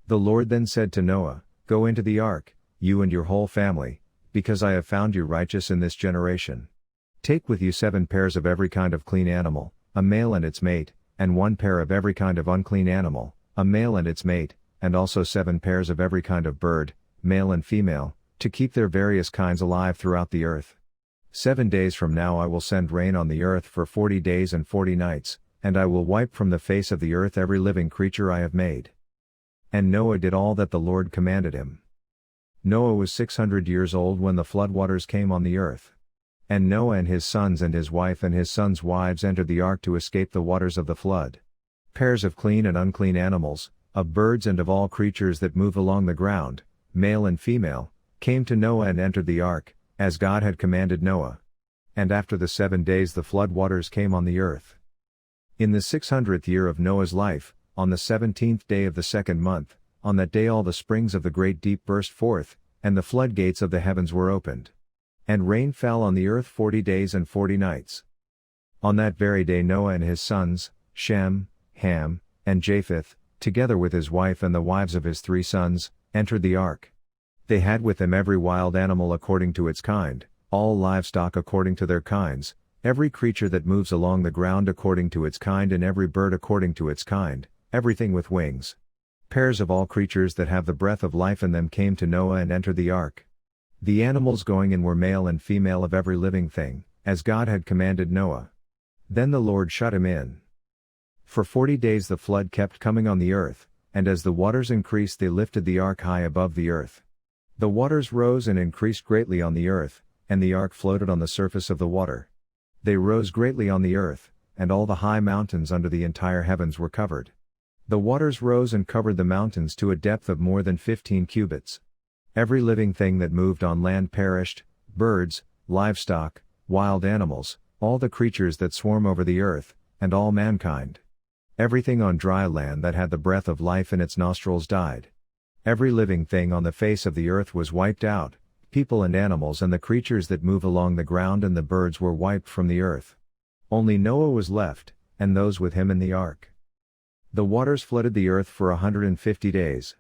The Lord then said to Noah, "Go into the ark, you and your whole family, because I have found you righteous in this generation. Take with you 7 pairs of every kind of clean animal, a male and its mate, and 1 pair of every kind of unclean animal, a male and its mate, and also 7 pairs of every kind of bird, male and female, to keep their various kinds alive throughout the earth. 7 days from now I will send rain on the earth for 40 days and 40 nights, and I will wipe from the face of the earth every living creature I have made." And Noah did all that the Lord commanded him. Noah was 600 years old when the floodwaters came on the earth. And Noah and his sons and his wife and his sons' wives entered the ark to escape the waters of the flood. Pairs of clean and unclean animals, of birds and of all creatures that move along the ground, male and female, came to Noah and entered the ark, as God had commanded Noah. And after the 7 days the flood waters came on the earth. In the 600th year of Noah's life, on the 17th day of the 2nd month, on that day all the springs of the great deep burst forth, and the floodgates of the heavens were opened. And rain fell on the earth 40 days and 40 nights. On that very day Noah and his sons, Shem, Ham, and Japheth, together with his wife and the wives of his 3 sons, entered the ark. They had with them every wild animal according to its kind, all livestock according to their kinds, every creature that moves along the ground according to its kind and every bird according to its kind, everything with wings. Pairs of all creatures that have the breath of life in them came to Noah and entered the ark. The animals going in were male and female of every living thing, as God had commanded Noah. Then the Lord shut him in. For 40 days the flood kept coming on the earth, and as the waters increased they lifted the ark high above the earth. The waters rose and increased greatly on the earth, and the ark floated on the surface of the water. They rose greatly on the earth, and all the high mountains under the entire heavens were covered. The waters rose and covered the mountains to a depth of more than 15 cubits. Every living thing that moved on land perished, birds, livestock, wild animals, all the creatures that swarm over the earth, and all mankind. Everything on dry land that had the breath of life in its nostrils died. Every living thing on the face of the earth was wiped out, people and animals and the creatures that move along the ground and the birds were wiped from the earth. Only Noah was left, and those with him in the ark. The waters flooded the earth for 150 days.